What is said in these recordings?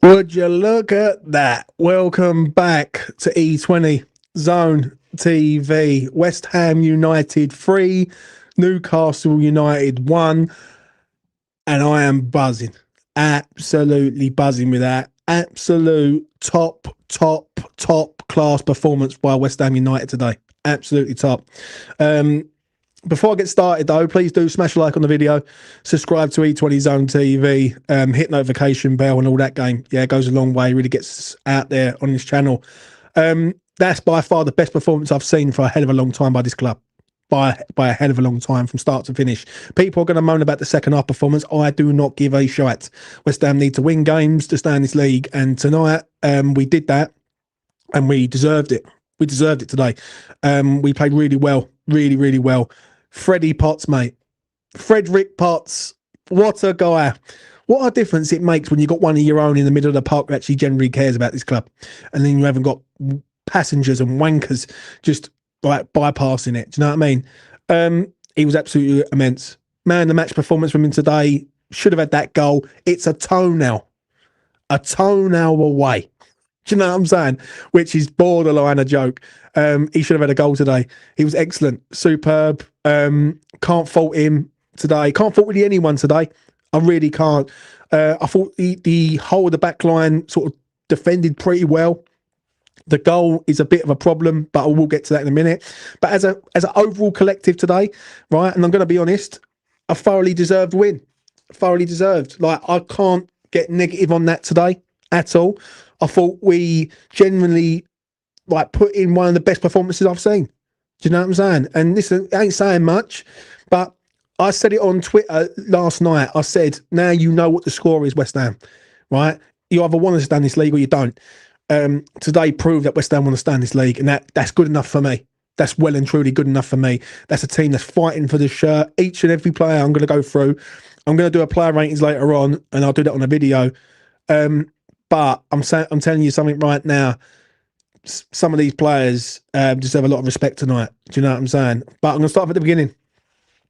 Would you look at that? Welcome back to E20 Zone TV. West Ham United 3, Newcastle United 1, and I am buzzing. Absolutely buzzing with that. Absolute top class performance by West Ham United today. Absolutely top. Before I get started, though, please do smash a like on the video, subscribe to E20 Zone TV, hit notification bell and all that game. Yeah, it goes a long way, really gets us out there on this channel. That's by far the best performance I've seen for a hell of a long time by this club. By a hell of a long time, from start to finish. People are going to moan about the second half performance. I do not give a shite. West Ham need to win games to stay in this league, and tonight we did that, and we deserved it. We deserved it today. We played really well, really well. FREDDIE POTTS, mate. Frederick Potts. What a guy. What a difference it makes when you've got one of your own in the middle of the park that actually generally cares about this club. And then you haven't got passengers and wankers just like bypassing it. Do you know what I mean? He was absolutely immense. Man, the match performance from him today, should have had that goal. It's a toenail. A toenail away. Do you know what I'm saying? Which is borderline a joke. He should have had a goal today. He was excellent, superb. Can't fault him today. Can't fault really anyone today. I really can't. I thought the whole of the back line sort of defended pretty well. The goal is a bit of a problem, but I will get to that in a minute. But as an overall collective today, right, and I'm going to be honest, a thoroughly deserved win. Thoroughly deserved. Like, I can't get negative on that today at all. I thought we genuinely put in one of the best performances I've seen. Do you know what I'm saying? And listen, I ain't saying much, but I said it on Twitter last night. I said, now you know what the score is, West Ham, right? You either want to stay in this league or you don't. Today proved that West Ham want to stay in this league, and that's good enough for me. That's well and truly good enough for me. That's a team that's fighting for the shirt. Each and every player I'm going to go through. I'm going to do a player rankings later on, and I'll do that on a video. But I'm telling you something right now. Some of these players deserve a lot of respect tonight. Do you know what I'm saying? But I'm going to start at the beginning,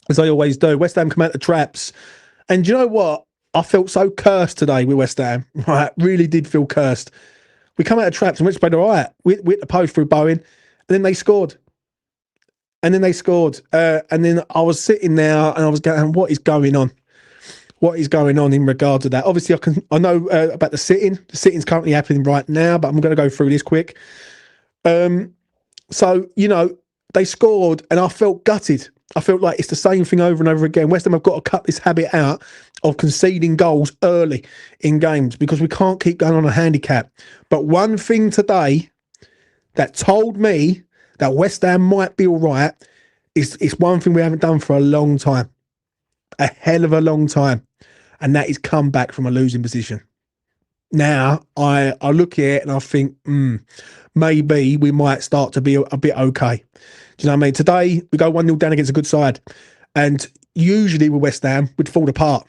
as I always do. West Ham come out the traps. And do you know what? I felt so cursed today with West Ham. Right? Really did feel cursed. We come out of traps and we played all right. We hit the post through Bowen, and then they scored. And then I was sitting there and I was going, what is going on? What is going on in regard to that? Obviously, I know about the sitting. The sitting's currently happening right now, but I'm going to go through this quick. So, you know, they scored and I felt gutted. I felt like it's the same thing over and over again. West Ham have got to cut this habit out of conceding goals early in games, because we can't keep going on a handicap. But one thing today that told me that West Ham might be all right is one thing we haven't done for a long time. A hell of a long time. And that is come back from a losing position. Now, I look at it and I think, maybe we might start to be a bit okay. Do you know what I mean? Today, we go 1-0 down against a good side. And usually with West Ham, we'd fall apart.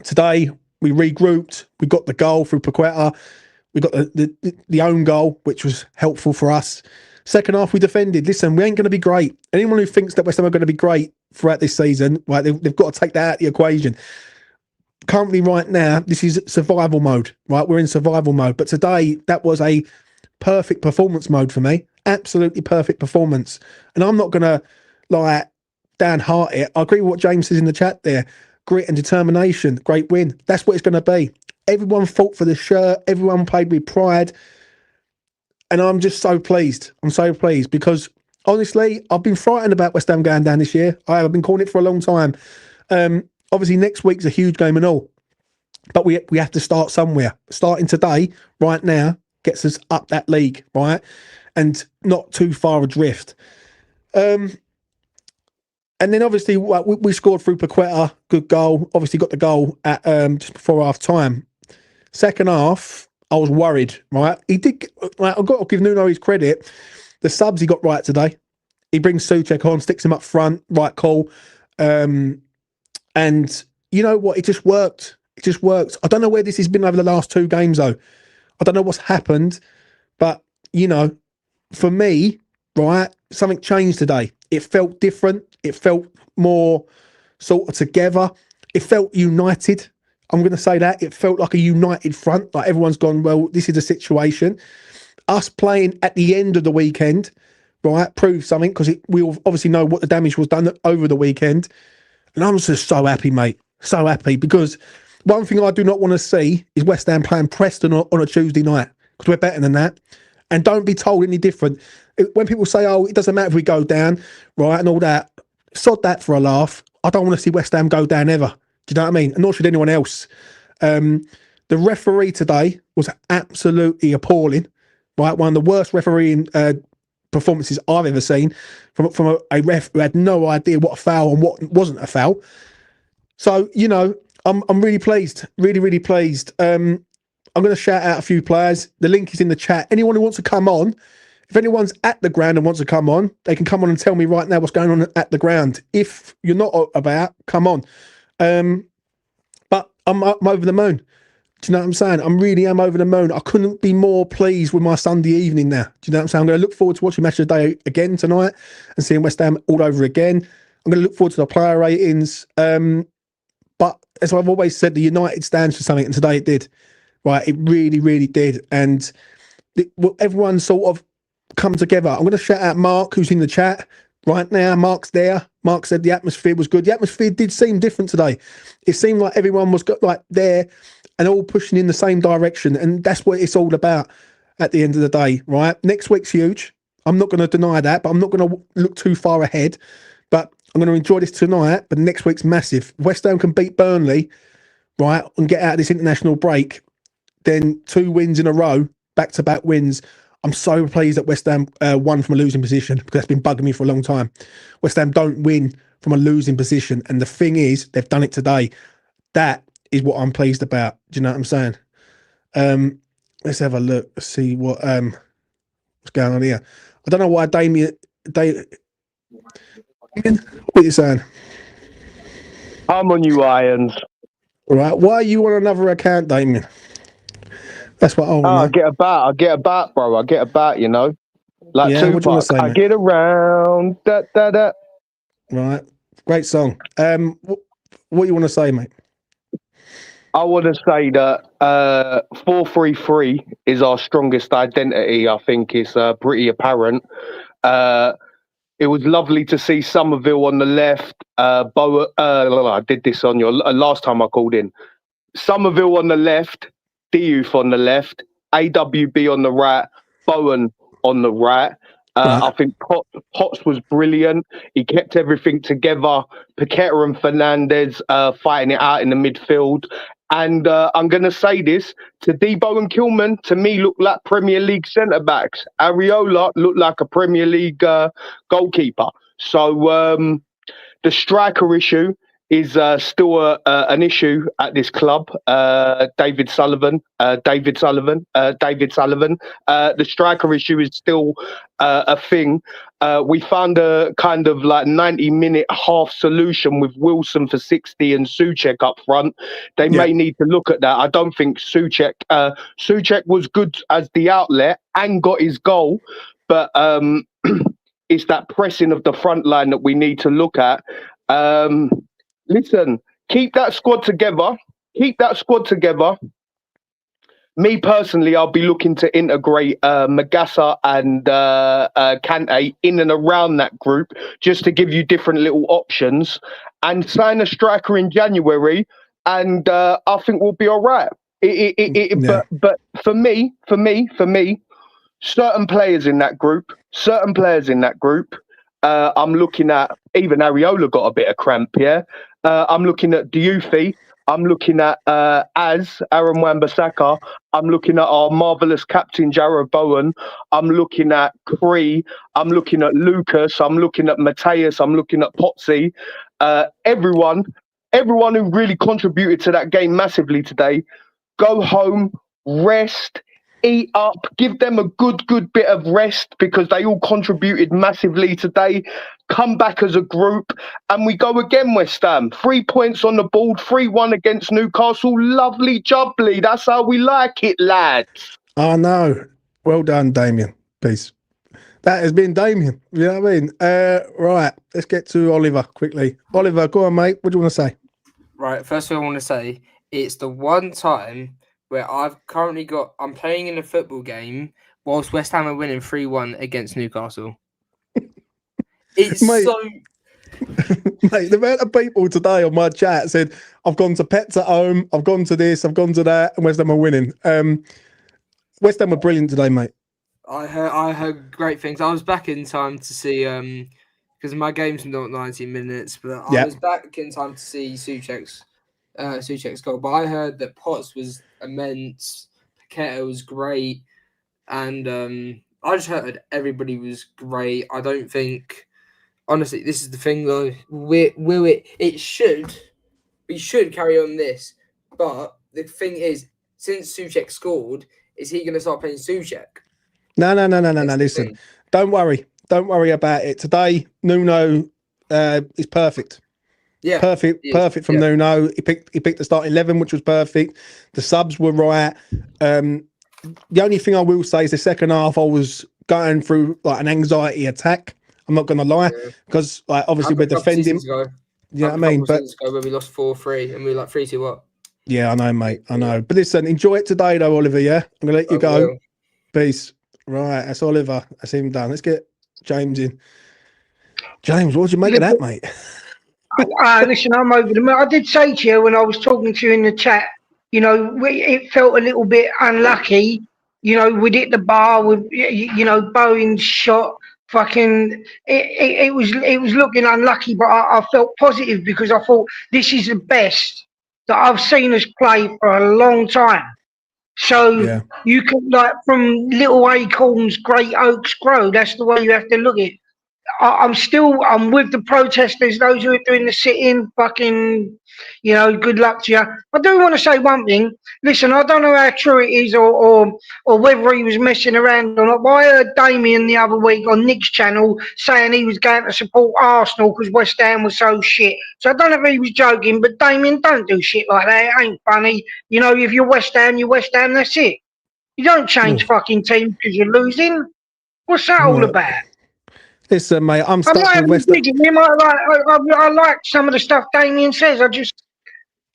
Today, we regrouped. We got the goal through Paqueta. We got the own goal, which was helpful for us. Second half, we defended. Listen, we ain't going to be great. Anyone who thinks that West Ham are going to be great throughout this season, right, they've got to take that out of the equation. Currently, right now, this is survival mode, right? We're in survival mode. But today, that was a perfect performance mode for me. Absolutely perfect performance. And I'm not going to, downheart it. I agree with what James says in the chat there. Grit and determination, great win. That's what it's going to be. Everyone fought for the shirt. Everyone played with pride. And I'm just so pleased. I'm so pleased because, honestly, I've been frightened about West Ham going down this year. I've been calling it for a long time. Obviously, next week's a huge game and all. But we have to start somewhere. Starting today, right now, gets us up that league, right? And not too far adrift. And then, obviously, we scored through Paqueta. Good goal. Obviously, got the goal at just before half-time. Second half, I was worried, right? He did. I've got to give Nuno his credit. The subs he got right today. He brings Souček on, sticks him up front, right call. And you know what? It just worked. It just worked. I don't know where this has been over the last 2 games, though. I don't know what's happened. But, you know, for me, right, something changed today. It felt different. It felt more sort of together. It felt united. I'm going to say that. It felt like a united front. Like everyone's gone, well, this is the situation. Us playing at the end of the weekend, right, proved something because we obviously know what the damage was done over the weekend. And I'm just so happy, mate. So happy because one thing I do not want to see is West Ham playing Preston on a Tuesday night because we're better than that. And don't be told any different. When people say, oh, it doesn't matter if we go down, right, and all that, sod that for a laugh. I don't want to see West Ham go down ever. Do you know what I mean? And nor should anyone else. The referee today was absolutely appalling, right? One of the worst refereeing performances I've ever seen from a ref who had no idea what a foul and what wasn't a foul. So, you know, I'm really pleased, really pleased. I'm going to shout out a few players. The link is in the chat. Anyone who wants to come on, if anyone's at the ground and wants to come on, they can come on and tell me right now what's going on at the ground. If you're not about, come on. But I'm over the moon. Do you know what I'm saying? I'm over the moon. I couldn't be more pleased with my Sunday evening now. Do you know what I'm saying? I'm going to look forward to watching Match of the Day again tonight and seeing West Ham all over again. I'm going to look forward to the player ratings. But as I've always said, the United stands for something, and today it did. Right? It really did. And everyone sort of come together. I'm going to shout out Mark, who's in the chat right now. Mark's there. Mark said the atmosphere was good. The atmosphere did seem different today. It seemed like everyone was like there and all pushing in the same direction. And that's what it's all about at the end of the day, right? Next week's huge. I'm not going to deny that, but I'm not going to look too far ahead. But I'm going to enjoy this tonight. But next week's massive. West Ham can beat Burnley, right, and get out of this international break. Then 2 wins in a row, back-to-back wins. I'm so pleased that West Ham won from a losing position because that's been bugging me for a long time. West Ham don't win from a losing position. And the thing is, they've done it today. That is what I'm pleased about. Do you know what I'm saying? Let's have a look. Let's see what's going on here. I don't know why Damian, what are you saying? I'm on you, Irons. All right. Why are you on another account, Damian? That's what I want. I get about, bro. I get about, you know. Like yeah, what do you want to say, I mate? get around. Da. Right. Great song. What do you want to say, mate? I want to say that 4-3-3 is our strongest identity. I think it's pretty apparent. It was lovely to see Somerville on the left. I did this on your last time I called in. Somerville on the left, Diouf on the left, AWB on the right, Bowen on the right. I think Potts was brilliant. He kept everything together. Paqueta and Fernandez fighting it out in the midfield. And I'm going to say this, Todibo and Kilman, to me, look like Premier League centre-backs. Areola looked like a Premier League goalkeeper. So the striker issue is still an issue at this club. David Sullivan. The striker issue is still a thing. We found a kind of like 90-minute half solution with Wilson for 60 and Souček up front. They may need to look at that. I don't think Souček was good as the outlet and got his goal, but it's that pressing of the front line that we need to look at. Listen, keep that squad together. Me personally, I'll be looking to integrate Magassa and Kante in and around that group just to give you different little options and sign a striker in January. And I think we'll be all right. But for me, certain players in that group, I'm looking at, even Areola got a bit of cramp, yeah? I'm looking at Diouf. I'm looking at Aaron Wan-Bissaka. I'm looking at our marvellous captain, Jarrod Bowen. I'm looking at Cree. I'm looking at Lucas. I'm looking at Mateus. I'm looking at Potsy. Everyone who really contributed to that game massively today, go home, rest, eat up, give them a good bit of rest because they all contributed massively today. Come back as a group and we go again, West Ham. 3 points on the board, 3-1 against Newcastle. Lovely jubbly. That's how we like it, lads. Oh, no. Well done, Damian. Peace. That has been Damian. You know what I mean? Right. Let's get to Oliver quickly. Oliver, go on, mate. What do you want to say? Right. First thing I want to say It's the one time where I'm playing in a football game whilst West Ham are winning 3-1 against Newcastle. It's Mate. so... Mate, the amount of people today on my chat said, I've gone to Pets at Home, I've gone to this, I've gone to that, and West Ham are winning. West Ham were brilliant today, mate. I heard great things. I was back in time to see because my game's not 90 minutes, but I was back in time to see Souček's goal. But I heard that Potts was immense, Paqueta was great, and I just heard everybody was great. I don't think, honestly, this is the thing though. We should carry on this, but the thing is, since Souček scored, is he going to start playing Souček? No. Listen, don't worry about it. Today, Nuno is perfect. Yeah, perfect from Nuno. He picked the starting 11, which was perfect. The subs were right. The only thing I will say is the second half, I was going through like an anxiety attack. I'm not going to lie, because like obviously we're defending. You know what I mean? But where we lost 4-3 and we were like 3-2 up. Yeah, I know, mate. I know. But listen, enjoy it today, though, Oliver. Yeah, I'm gonna let you go. Will. Peace. Right, that's Oliver. That's him done. Let's get James in. James, what did you make of that, mate? Listen, I'm over the moon. I did say to you when I was talking to you in the chat, you know, it felt a little bit unlucky. You know, we'd hit the bar with, you know, Bowen's shot. Fucking, it was looking unlucky, but I felt positive because I thought this is the best that I've seen us play for a long time. So you can, like, from little acorns, great oaks grow. That's the way you have to look at it. I'm with the protesters, those who are doing the sit-in, fucking, you know, good luck to you. I do want to say one thing. Listen, I don't know how true it is or whether he was messing around or not, but I heard Damian the other week on Nick's channel saying he was going to support Arsenal because West Ham was so shit. So I don't know if he was joking, but Damian, don't do shit like that. It ain't funny. You know, if you're West Ham, that's it. You don't change fucking teams because you're losing. What's that all about? Listen, mate, I'm stuck with West Ham. I like some of the stuff Damian says. I just,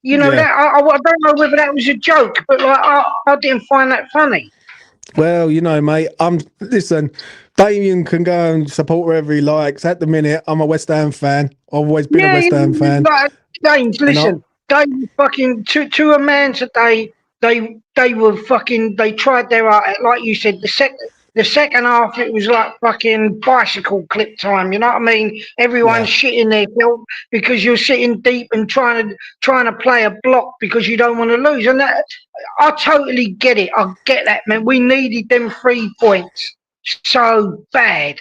you know, that I don't know whether that was a joke, but like I didn't find that funny. Well, you know, mate, listen, Damian can go and support wherever he likes. At the minute, I'm a West Ham fan. I've always been a West Ham fan. Like, James, listen, they fucking to a man today. They were fucking. They tried their art. Like you said, the second half, it was like fucking bicycle clip time. You know what I mean? Everyone's shitting their guilt because you're sitting deep and trying to play a block because you don't want to lose. And that, I totally get it. I get that, man. We needed them 3 points so bad.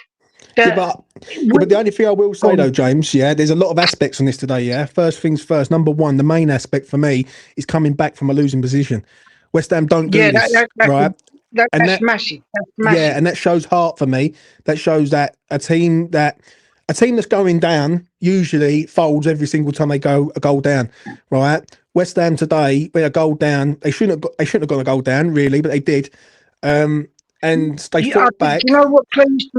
But the only thing I will say though, James, there's a lot of aspects on this today. First things first. Number one, the main aspect for me is coming back from a losing position. West Ham don't do this, right? That's massive. That's massive. Yeah, and that shows heart for me. That shows that a team that's going down usually folds every single time they go a goal down, right? West Ham today, they're a goal down. They shouldn't have gone a goal down, really, but they did. And they fought back. You know what pleased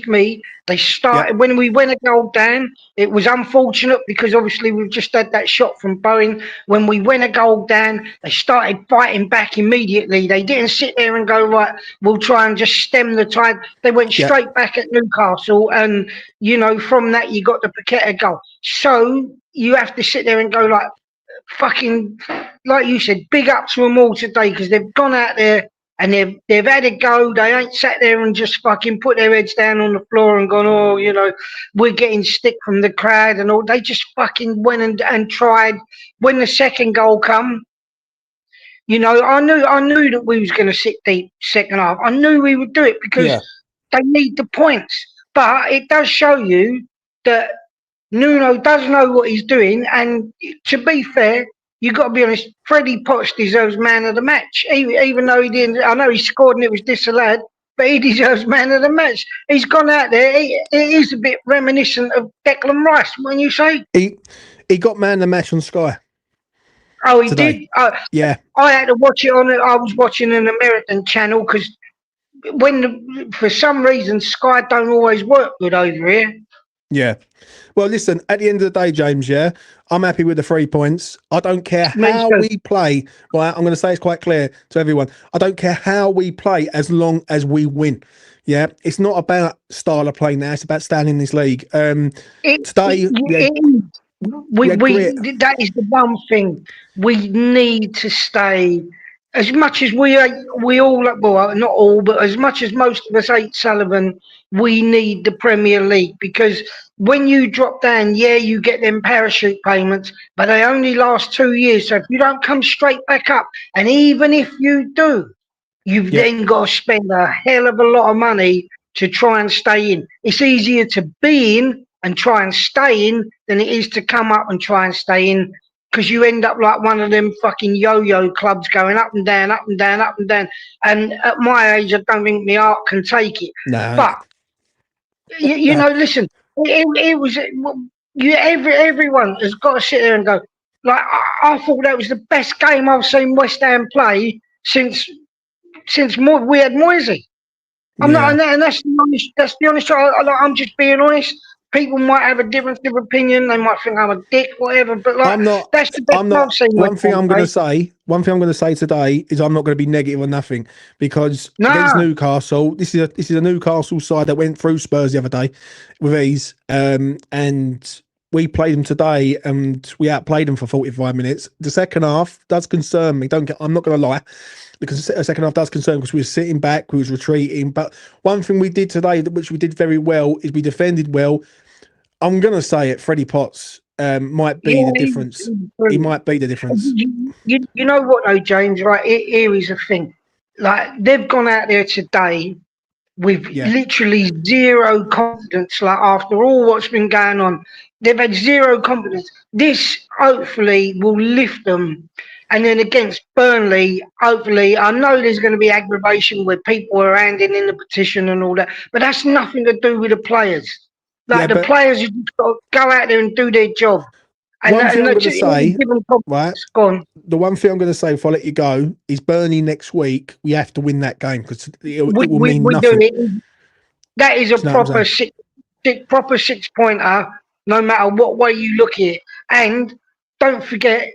me? They started when we went a goal down. It was unfortunate because obviously we've just had that shot from Bowen. When we went a goal down, they started fighting back immediately. They didn't sit there and go, right, we'll try and just stem the tide. They went straight back at Newcastle, and you know, from that you got the Paqueta goal. So you have to sit there and go like, fucking, like you said, big up to them all today because they've gone out there. And they've had a go. They ain't sat there and just fucking put their heads down on the floor and gone, oh, you know, we're getting stick from the crowd and all. They just fucking went and tried. When the second goal come, you know, I knew that we was going to sit deep second half. I knew we would do it because they need the points. But it does show you that Nuno does know what he's doing. And to be fair, you got to be honest, Freddie Potts deserves man of the match, even though he didn't. I know he scored and it was disallowed, but he deserves man of the match. He's gone out there. It is a bit reminiscent of Declan Rice, wouldn't you say? He got man of the match on Sky. Oh, he did? Yeah. I had to watch it on. I was watching an American channel because for some reason Sky don't always work good over here. Yeah. Well, listen, at the end of the day, James, yeah, I'm happy with the 3 points. I don't care how we play. Right, I'm going to say it's quite clear to everyone. I don't care how we play as long as we win. Yeah, it's not about style of play now. It's about staying in this league. Today, that is the one thing we need to stay. As much as we all, well, not all, but as much as most of us hate Sullivan, we need the Premier League, because when you drop down, yeah, you get them parachute payments, but they only last 2 years. So if you don't come straight back up, and even if you do, you've then got to spend a hell of a lot of money to try and stay in. It's easier to be in and try and stay in than it is to come up and try and stay in, because you end up like one of them fucking yo-yo clubs going up and down, up and down, up and down. And at my age, I don't think my heart can take it. No. But you know, listen, it was everyone has got to sit there and go, like, I thought that was the best game I've seen West Ham play since we had Moisey. I'm not, and that's the honest. I'm just being honest. People might have a difference of opinion. They might think I'm a dick, whatever. But like, that's the best I've seen. One thing I'm going to say today is I'm not going to be negative or nothing, because against Newcastle, this is a Newcastle side that went through Spurs the other day with ease, and we played them today, and we outplayed them for 45 minutes. The second half does concern me. I'm not going to lie, because the second half does concern, because we were sitting back, we was retreating. But one thing we did today, which we did very well, is we defended well. I'm going to say it, Freddie Potts might be the difference. He might be the difference. You know what, though, James, right? Here is the thing. Like, they've gone out there today with literally zero confidence. Like, after all what's been going on, they've had zero confidence. This hopefully will lift them. And then against Burnley, hopefully, I know there's going to be aggravation where people are handing in the petition and all that, but that's nothing to do with the players. Like, the players have got to go out there and do their job. And one thing I'm going to say, right? The one thing I'm going to say before I let you go is Burnley next week. We have to win that game, because it will mean nothing. That is a proper six-pointer, no matter what way you look at it. And don't forget,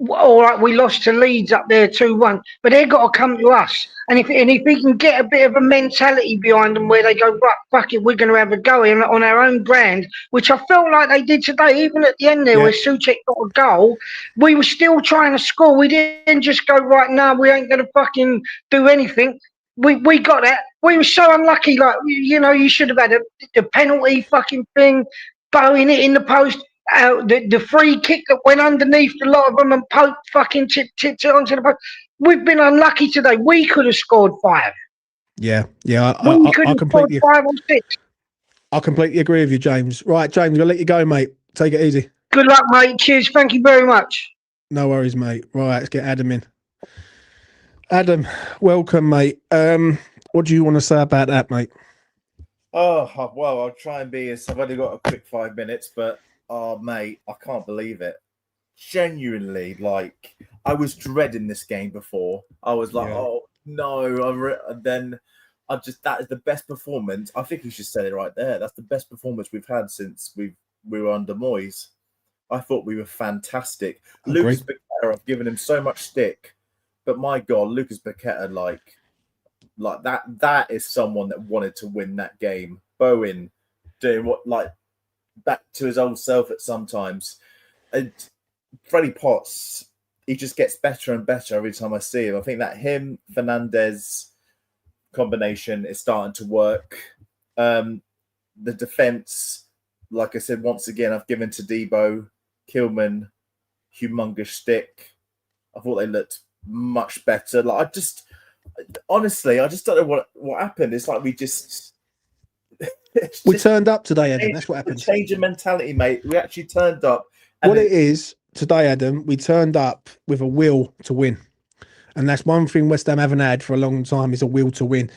all right, we lost to Leeds up there 2-1, but they've got to come to us. And if we can get a bit of a mentality behind them where they go, right, fuck it, we're going to have a go on our own brand, which I felt like they did today, even at the end there where Souček got a goal, we were still trying to score. We didn't just go, right, now we ain't going to fucking do anything. We got that. We were so unlucky. Like, you know, you should have had the penalty fucking thing, bowing it in the post. The free kick that went underneath a lot of them, and Pope fucking tipped it onto the post. We've been unlucky today. We could have scored 5. Yeah. We could have scored 5 or 6. I completely agree with you, James. Right, James, I'm going to let you go, mate. Take it easy. Good luck, mate. Cheers. Thank you very much. No worries, mate. Right, let's get Adam in. Adam, welcome, mate. What do you want to say about that, mate? Oh, well, I'll try and be I've only got a quick 5 minutes, but mate, I can't believe it. Genuinely, like, I was dreading this game before. I was like, oh no, and then that is the best performance. I think you should say it right there. That's the best performance we've had since we were under Moyes. I thought we were fantastic. Lucas Paqueta, I've given him so much stick, but my God, Lucas Paqueta, like that is someone that wanted to win that game. Bowen doing what, like, back to his old self at sometimes. And Freddie Potts, he just gets better and better every time I see him. I think that him, Fernandez combination is starting to work. The defense, like I said, once again, I've given to Debo, Kilman, humongous stick. I thought they looked much better. Like, honestly, I just don't know what happened. It's like we turned up today, Adam. That's what happened. Change of mentality, mate. We actually turned up. What it is today, Adam, we turned up with a will to win. And that's one thing West Ham haven't had for a long time, is a will to win.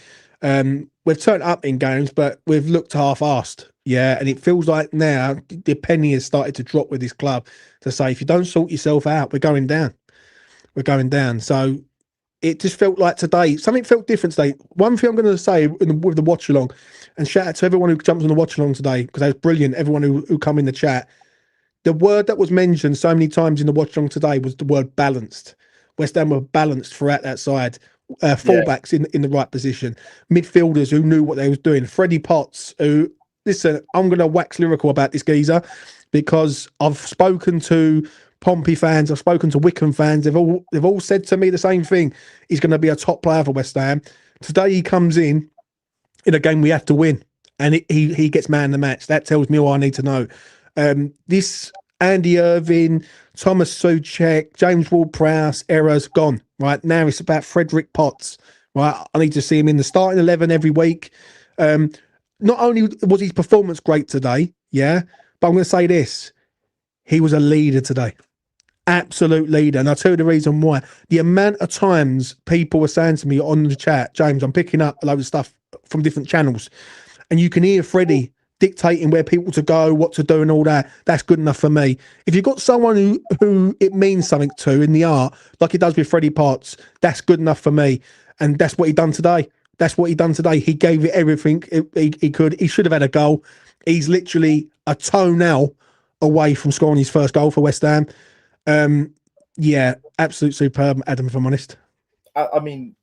We've turned up in games, but we've looked half-assed. Yeah, and it feels like now the penny has started to drop with this club to say, if you don't sort yourself out, we're going down. We're going down. So it just felt like today, something felt different today. One thing I'm going to say with the watch along, and shout out to everyone who jumps on the watch along today, because that was brilliant. Everyone who come in the chat. The word that was mentioned so many times in the watch along today was the word balanced. West Ham were balanced throughout that side. Fullbacks in the right position. Midfielders who knew what they was doing. Freddie Potts, who, listen, I'm going to wax lyrical about this geezer because I've spoken to Pompey fans, I've spoken to Wickham fans. They've all said to me the same thing. He's going to be a top player for West Ham. Today he comes in a game we have to win, and he gets man of the match. That tells me all I need to know. This Andy Irving, Thomas Souček, James Ward-Prowse era's gone. Right now, it's about FREDDIE Potts. Right, I need to see him in the starting 11 every week. Not only was his performance great today, yeah, but I'm going to say this: he was a leader today, absolute leader. And I'll tell you the reason why. The amount of times people were saying to me on the chat, James, I'm picking up a load of stuff from different channels, and you can hear Freddie dictating where people to go, what to do, and all that. That's good enough for me. If you've got someone who it means something to in the art, like it does with FREDDIE Potts, that's good enough for me. And that's what he done today. That's what he done today. He gave it everything he could. He should have had a goal. He's literally a toenail away from scoring his first goal for West Ham. Yeah, absolute superb, Adam, if I'm honest. I mean,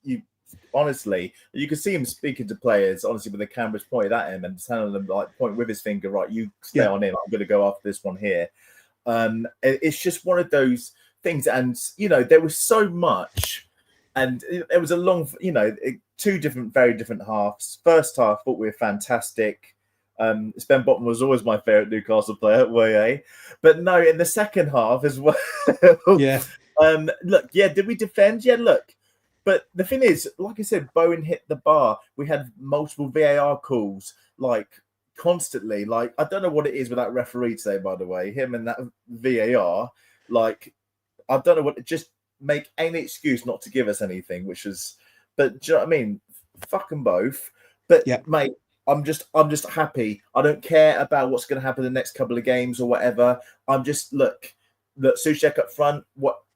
honestly, you can see him speaking to players, honestly, with the cameras pointed at him and telling them, like, point with his finger, right, you stay on him, I'm going to go after this one here. It's just one of those things. And, there was so much, and it was a long, two very different halves. First half, thought we were fantastic. Sven Botman was always my favourite Newcastle player, but no, in the second half as well. Did we defend? Yeah, look. But the thing is, like I said, Bowen hit the bar. We had multiple VAR calls, like, constantly. Like, I don't know what it is with that referee today, by the way. Him and that VAR, like, I don't know what, just make any excuse not to give us anything, which is, but do you know what I mean? Fuck them both. But, mate, I'm just happy. I don't care about what's going to happen in the next couple of games or whatever. I'm just, look, Souček up front,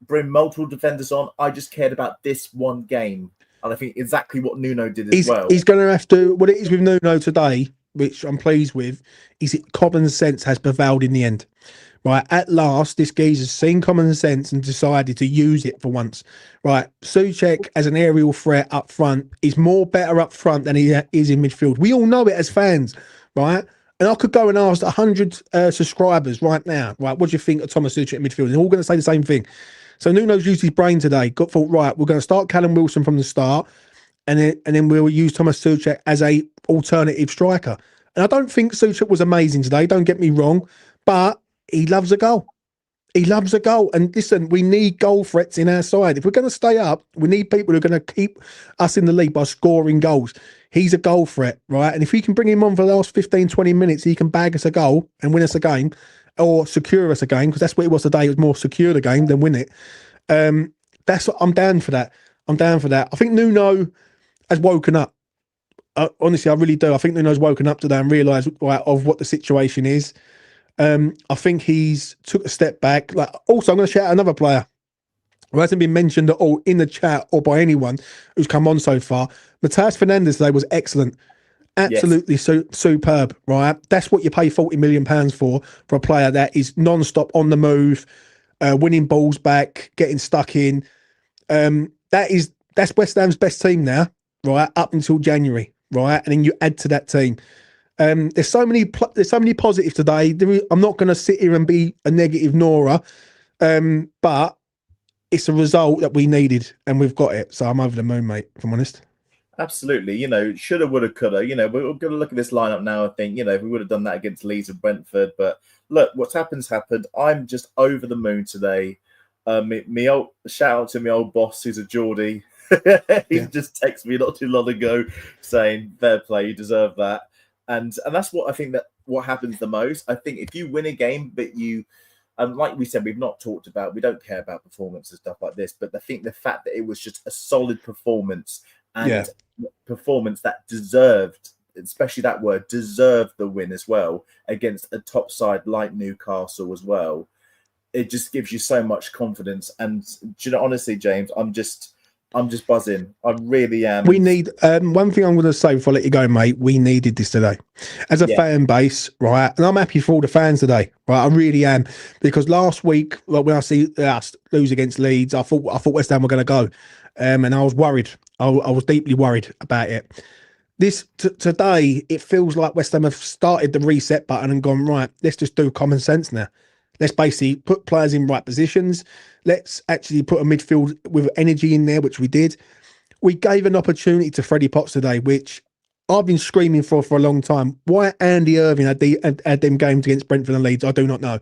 bring multiple defenders on. I just cared about this one game. And I think exactly what Nuno did as well. He's going to have to, what it is with Nuno today, which I'm pleased with, is common sense has prevailed in the end. Right, at last, this geezer's seen common sense and decided to use it for once. Right, Souček as an aerial threat up front is more better up front than he is in midfield. We all know it as fans, right? And I could go and ask 100 subscribers right now, right, what do you think of Thomas Souček in midfield? And they're all going to say the same thing. So Nuno's used his brain today, thought, right, we're going to start Callum Wilson from the start, and then we'll use Thomas Souček as a alternative striker. And I don't think Souček was amazing today, don't get me wrong, but he loves a goal. He loves a goal. And listen, we need goal threats in our side. If we're going to stay up, we need people who are going to keep us in the league by scoring goals. He's a goal threat, right? And if we can bring him on for the last 15, 20 minutes, he can bag us a goal and win us a game or secure us a game, because that's what it was today. It was more secure the game than win it. That's what I'm down for that. I think Nuno has woken up. Honestly, I really do. I think Nuno's woken up today and realised of what the situation is. I think he's took a step back. Like, also, I'm going to shout out another player who hasn't been mentioned at all in the chat or by anyone who's come on so far. Matheus Fernandes today was excellent. Absolutely superb, right? That's what you pay £40 million for a player that is non-stop on the move, winning balls back, getting stuck in. That's West Ham's best team now, right? Up until January, right? And then you add to that team. There's so many positives today. I'm not going to sit here and be a negative Nora, but it's a result that we needed and we've got it. So I'm over the moon, mate, if I'm honest. Absolutely. Shoulda, woulda, coulda. We're going to look at this lineup now and think, if we would have done that against Leeds and Brentford. But look, what's happened. I'm just over the moon today. Shout out to my old boss, who's a Geordie. He just texted me not too long ago saying, fair play, you deserve that. And that's what I think what happens the most. I think if you win a game, but you, like we said, we've not talked about, we don't care about performance and stuff like this, but I think the fact that it was just a solid performance and performance that deserved, especially that word, deserved the win as well against a top side like Newcastle as well. It just gives you so much confidence. And honestly, James, I'm just I'm just buzzing. I really am. We need one thing I'm going to say before I let you go, mate. We needed this today as a fan base, right? And I'm happy for all the fans today, right? I really am, because last week, like, when I see us lose against Leeds, I thought West Ham were going to go, and I was worried. I was deeply worried about it. Today, it feels like West Ham have started the reset button and gone, right, let's just do common sense now. Let's basically put players in right positions. Let's actually put a midfield with energy in there, which we did. We gave an opportunity to Freddie POTTS today, which I've been screaming for a long time. Why Andy Irving had them games against Brentford and Leeds, I do not know.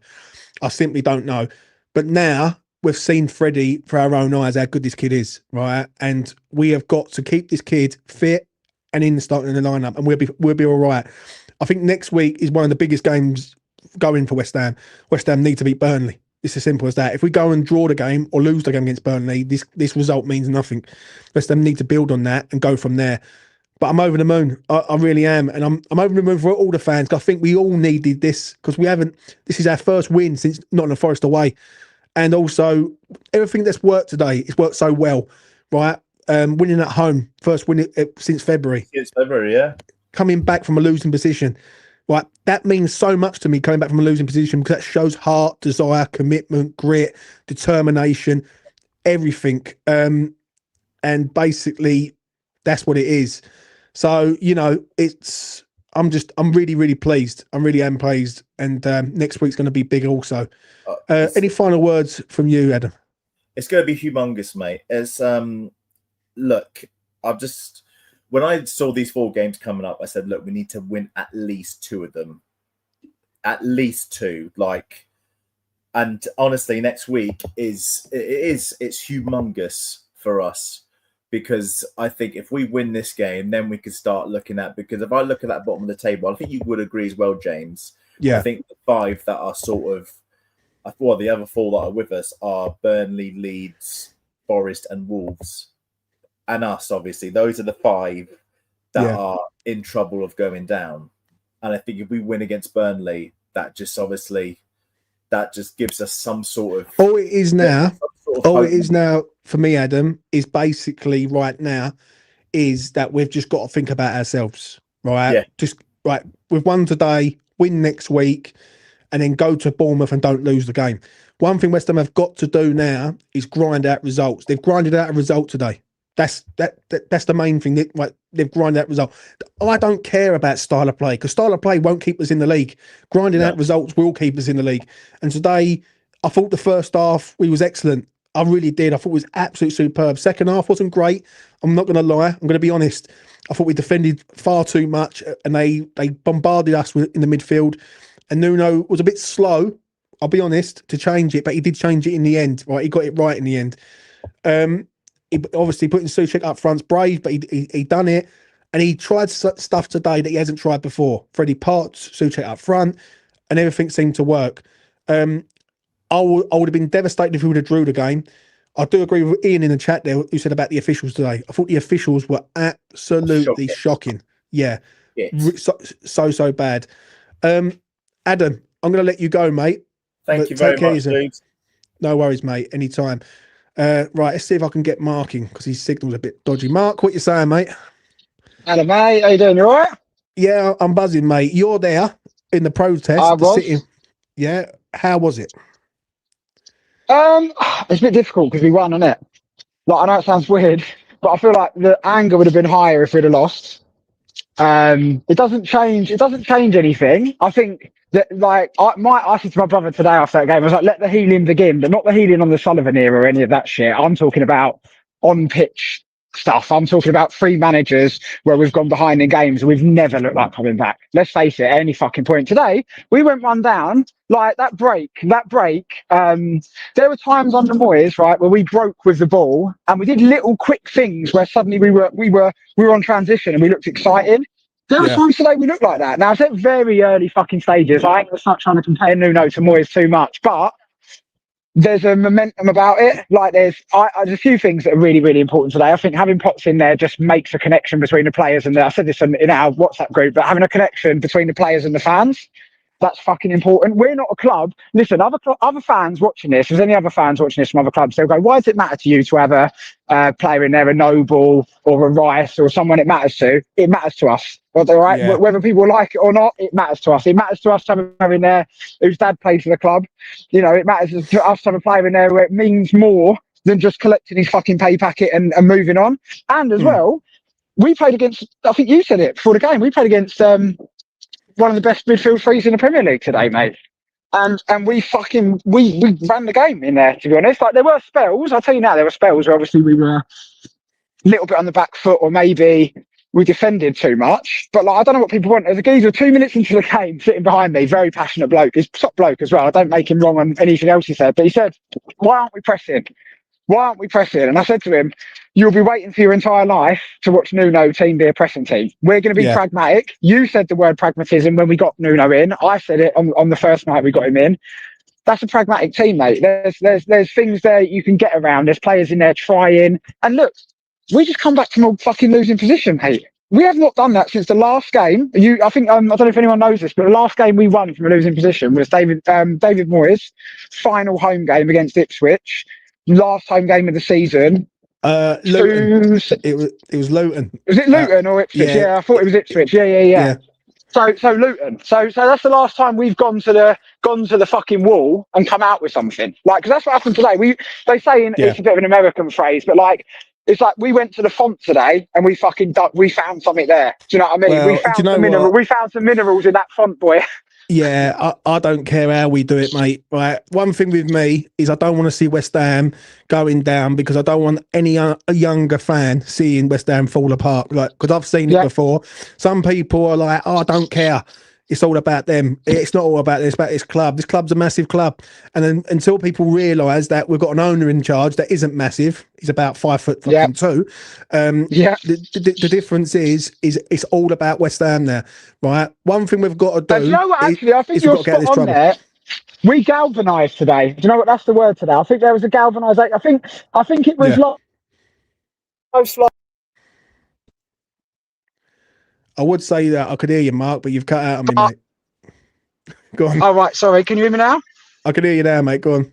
I simply don't know. But now we've seen Freddie for our own eyes how good this kid is, right? And we have got to keep this kid fit and in the starting in the lineup, and we'll be all right. I think next week is one of the biggest games going for West Ham. West Ham need to beat Burnley. It's as simple as that. If we go and draw the game or lose the game against Burnley, this result means nothing. West Ham need to build on that and go from there. But I'm over the moon. I really am. And I'm over the moon for all the fans. I think we all needed this, because this is our first win since Nottingham Forest away. And also, everything that's worked today, it's worked so well, right? Winning at home, first win since February. Since February, yeah. Coming back from a losing position. Right, that means so much to me, coming back from a losing position, because that shows heart, desire, commitment, grit, determination, everything. And basically, that's what it is. So, I'm really, really pleased. I really am pleased. And next week's going to be big also. Any final words from you, Adam? It's going to be humongous, mate. Look, when I saw these 4 games coming up, I said, look, we need to win at least 2 of them. At least 2. And honestly, next week it's humongous for us, because I think if we win this game, then we can start looking at, because if I look at that bottom of the table, I think you would agree as well, James. Yeah. I think the 5 that are the other 4 that are with us are Burnley, Leeds, Forest and Wolves. And us, obviously, those are the 5 that are in trouble of going down. And I think if we win against Burnley, that just gives us some sort of. All it is now for me, Adam, is basically right now is that we've just got to think about ourselves, right? Yeah. Just right. We've won today, win next week, and then go to Bournemouth and don't lose the game. One thing West Ham have got to do now is grind out results. They've grinded out a result today. That's the main thing. They've grinded out result. I don't care about style of play, because style of play won't keep us in the league. Grinding out results will keep us in the league. And today, I thought the first half we was excellent. I really did. I thought it was absolutely superb. Second half wasn't great. I'm not going to lie. I'm going to be honest. I thought we defended far too much, and they bombarded us in the midfield. And Nuno was a bit slow, I'll be honest, to change it, but he did change it in the end. Right, he got it right in the end. He obviously putting Souček up front's brave, but he done it, and he tried stuff today that he hasn't tried before. Freddie POTTS, Souček up front, and everything seemed to work. I would have been devastated if we would have drew the game. I do agree with Ian in the chat there who said about the officials today. I thought the officials were absolutely shocking. Yeah, yes. So bad. Adam, I'm going to let you go, mate. Thank you very much, dude. No worries, mate. Anytime. Right, let's see if I can get Mark in, because his signal's a bit dodgy. Mark, what you saying, mate? Hello, mate. How you doing? You all right? Yeah, I'm buzzing, mate. You're there in the protest. I was. Yeah. How was it? It's a bit difficult because we won on it. I know it sounds weird, but I feel like the anger would have been higher if we'd have lost. It doesn't change anything. I think that, I said to my brother today after that game, I was like, let the healing begin, but not the healing on the Sullivan era or any of that shit. I'm talking about on pitch stuff. I'm talking about 3 managers where we've gone behind in games and we've never looked like coming back. Let's face it, at any fucking point today, we went 1 down. That break, there were times under Moyes, right, where we broke with the ball and we did little quick things where suddenly we were on transition and we looked exciting. There were times today we looked like that. Now, it's at very early fucking stages. I ain't going to start trying to compare Nuno to Moyes too much, but there's a momentum about it. There's a few things that are really, really important today. I think having POTTS in there just makes a connection between the players and I said this in our WhatsApp group, but having a connection between the players and the fans. That's fucking important. We're not a club. Listen, other fans watching this, if there's any other fans watching this from other clubs, they'll go, why does it matter to you to have a player in there, a Noble or a Rice or someone it matters to? It matters to us. All right? Yeah. Whether people like it or not, it matters to us. It matters to us to have a player in there whose dad plays for the club. You know, it matters to us to have a player in there where it means more than just collecting his fucking pay packet and moving on. And as well, we played against, I think you said it before the game, we played against one of the best midfield threes in the Premier League today, mate. And we ran the game in there, to be honest. Like, there were spells, I'll tell you now, there were spells where obviously we were a little bit on the back foot, or maybe we defended too much. But like, I don't know what people want. There's a geezer 2 minutes into the game sitting behind me, very passionate bloke. He's top bloke as well. I don't make him wrong on anything else he said. But he said, why aren't we pressing? Why aren't we pressing? And I said to him, you'll be waiting for your entire life to watch Nuno team be a pressing team. We're going to be pragmatic. You said the word pragmatism when we got Nuno in. I said it on the first night we got him in. That's a pragmatic team, mate. There's things there you can get around. There's players in there trying. And look, we just come back from a fucking losing position, mate. We have not done that since the last game. I think I don't know if anyone knows this, but the last game we won from a losing position was David Moyes' final home game against Ipswich. Last home game of the season. Luton. It was Luton. Was it Luton or Ipswich? Yeah, I thought it was Ipswich. Yeah. So Luton. So that's the last time we've gone to the fucking wall and come out with something. Like, because that's what happened today. They say it's a bit of an American phrase, but like, it's like we went to the font today and we found something there. Do you know what I mean? Well, we found some minerals in that font, boy. Yeah, I don't care how we do it, mate. Right. One thing with me is I don't want to see West Ham going down, because I don't want any younger fan seeing West Ham fall apart. Like, because I've seen it before. Some people are like, "Oh, I don't care. It's all about them." It's not all about this. It's about this club. This club's a massive club. And then until people realise that we've got an owner in charge that isn't massive, he's about 5'2". The difference is it's all about West Ham there, right? One thing we've got to do. And you know what? Actually, I think you're spot on there. We galvanised today. Do you know what? That's the word today. I think there was a galvanisation. I think it was like. I would say that I could hear you, Mark, but you've cut out on me, mate. Go on. Oh, right. Sorry. Can you hear me now? I can hear you now, mate. Go on.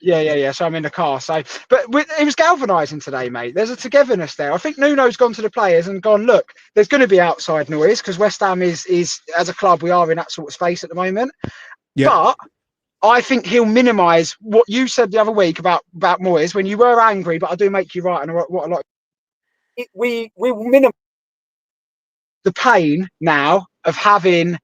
Yeah. So I'm in the car. But it was galvanising today, mate. There's a togetherness there. I think Nuno's gone to the players and gone, look, there's going to be outside noise, because West Ham is as a club, we are in that sort of space at the moment. Yeah. But I think he'll minimise what you said the other week about Moyes when you were angry. But I do make you right, and what I like. We will minimise the pain now of having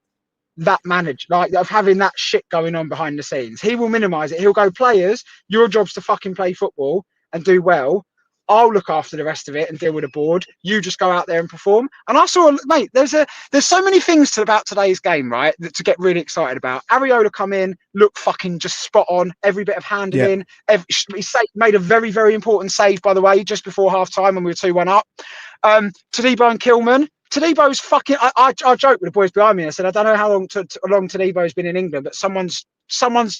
that manager, like of having that shit going on behind the scenes. He will minimise it. He'll go, players, your job's to fucking play football and do well. I'll look after the rest of it and deal with the board. You just go out there and perform. And I saw, mate, there's so many things about today's game, right, to get really excited about. Ariola come in, look fucking just spot on, every bit of handling. He made a very, very important save, by the way, just before half time when we were 2-1 up. Todibo and Kilman. Todebo's fucking. I joke with the boys behind me. I said, I don't know how long Todebo's been in England, but someone's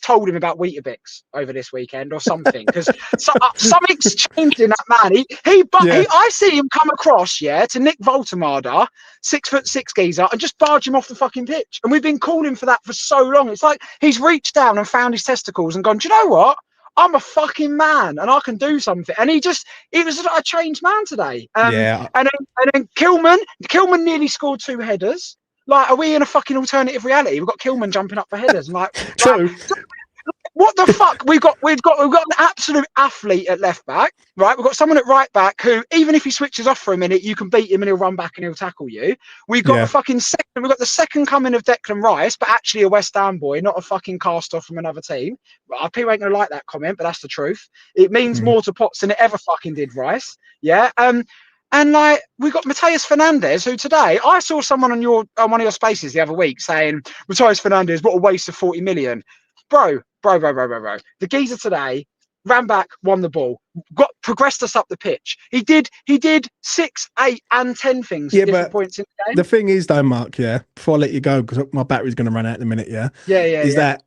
told him about Weetabix over this weekend or something, because something's changed in that man. I see him come across to Nick Voltemada, 6'6" geezer, and just barge him off the fucking pitch. And we've been calling for that for so long. It's like he's reached down and found his testicles and gone, do you know what? I'm a fucking man and I can do something. And he was a changed man today. And then Kilman nearly scored 2 headers. Like, are we in a fucking alternative reality? We've got Kilman jumping up for headers. And True. What the fuck? We've got an absolute athlete at left back, right? We've got someone at right back who, even if he switches off for a minute, you can beat him and he'll run back and he'll tackle you. We've got we've got the second coming of Declan Rice, but actually a West Ham boy, not a fucking cast off from another team. People ain't gonna like that comment, but that's the truth. It means more to Potts than it ever fucking did Rice. Yeah. And like, we got Mateus Fernandez, who today I saw someone on one of your spaces the other week saying, Mateus Fernandez, what a waste of 40 million. Bro. The geezer today ran back, won the ball, progressed us up the pitch. He did 6, 8, and 10 things at different points in the game. The thing is, though, Mark, before I let you go, because my battery's going to run out in a minute, that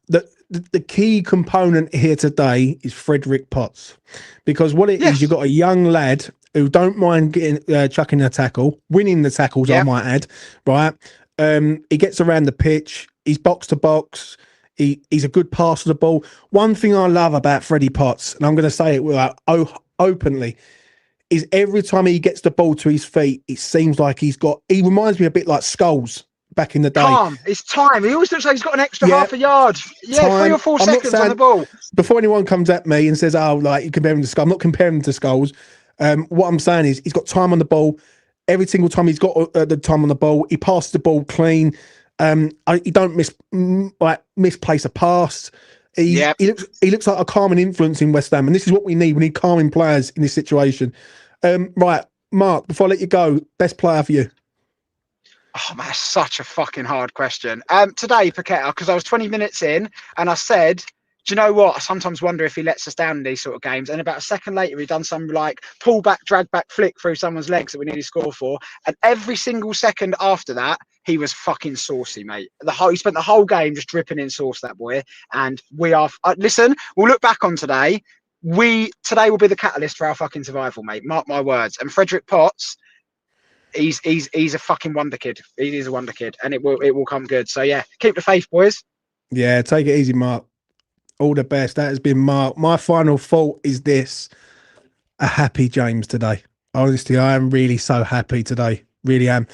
the key component here today is Frederick Potts. Because what it is, you've got a young lad who don't mind getting chucking a tackle, winning the tackles, I might add, right? He gets around the pitch. He's box to box. He's a good passer of the ball. One thing I love about Freddie Potts, and I'm going to say it openly, is every time he gets the ball to his feet, it seems like he reminds me a bit like Scholes back in the day. Calm. It's time. He always looks like he's got an extra half a yard. Yeah, time. 3 or 4 seconds on the ball. Before anyone comes at me and says, "Oh, like you compare him to Scholes," I'm not comparing him to Scholes. What I'm saying is he's got time on the ball. Every single time he's got the time on the ball, he passes the ball clean. He don't misplace a pass. He looks like a calming influence in West Ham, and this is what we need. We need calming players in this situation. Right, Mark, before I let you go, best player for you? Oh man, that's such a fucking hard question. Today, Paqueta, because I was 20 minutes in and I said, do you know what? I sometimes wonder if he lets us down in these sort of games. And about a second later, he done some like pull back, drag back flick through someone's legs that we nearly score for. And every single second after that, he was fucking saucy, mate. He spent the whole game just dripping in sauce, that boy. And we are, listen, we'll look back on today. Today will be the catalyst for our fucking survival, mate. Mark my words. And Frederick Potts, he's a fucking wonder kid. He is a wonder kid, and it will come good. So yeah, keep the faith, boys. Yeah, take it easy, Mark. All the best. That has been Mark. My final thought is this: a happy James today. Honestly, I am really so happy today. Really am.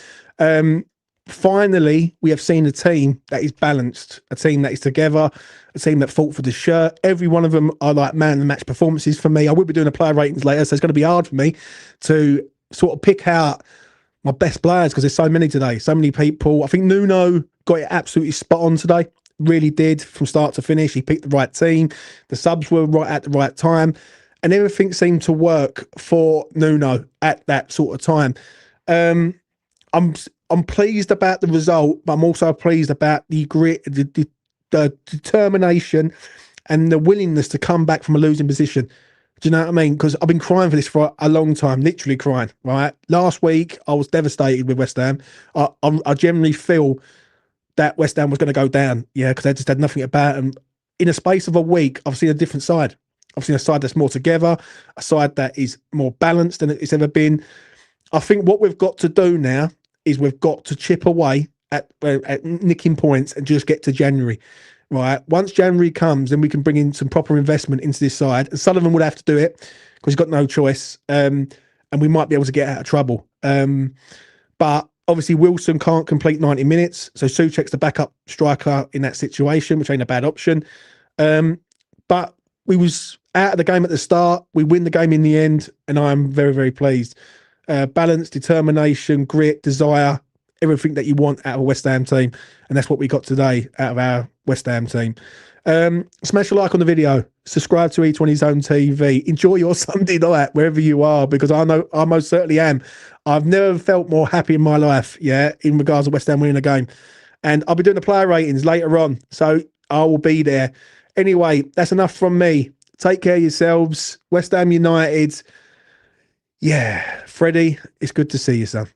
Finally, we have seen a team that is balanced, a team that is together, a team that fought for the shirt. Every one of them are like man of the match performances for me. I will be doing a player ratings later, so it's going to be hard for me to sort of pick out my best players because there's so many today, so many people. I think Nuno got it absolutely spot on today. Really did from start to finish. He picked the right team. The subs were right at the right time, and everything seemed to work for Nuno at that sort of time. I'm pleased about the result, but I'm also pleased about the grit, the determination, and the willingness to come back from a losing position. Do you know what I mean? Because I've been crying for this for a long time, literally crying. Right, last week I was devastated with West Ham. I generally feel that West Ham was going to go down, because they just had nothing about them. In a space of a week, I've seen a different side. I've seen a side that's more together, a side that is more balanced than it's ever been. I think what we've got to do now is we've got to chip away at nicking points and just get to January. Right. Once January comes, then we can bring in some proper investment into this side. And Sullivan would have to do it because he's got no choice. And we might be able to get out of trouble. But obviously Wilson can't complete 90 minutes. So Souček's the backup striker in that situation, which ain't a bad option. But we was out of the game at the start. We win the game in the end. And I'm very, very pleased. Balance, determination, grit, desire, everything that you want out of a West Ham team. And that's what we got today out of our West Ham team. Smash a like on the video. Subscribe to E20 Zone TV. Enjoy your Sunday night wherever you are, because I know I most certainly am. I've never felt more happy in my life, in regards to West Ham winning a game. And I'll be doing the player ratings later on, so I will be there. Anyway, that's enough from me. Take care of yourselves. West Ham United. Yeah, Freddie, it's good to see you, son.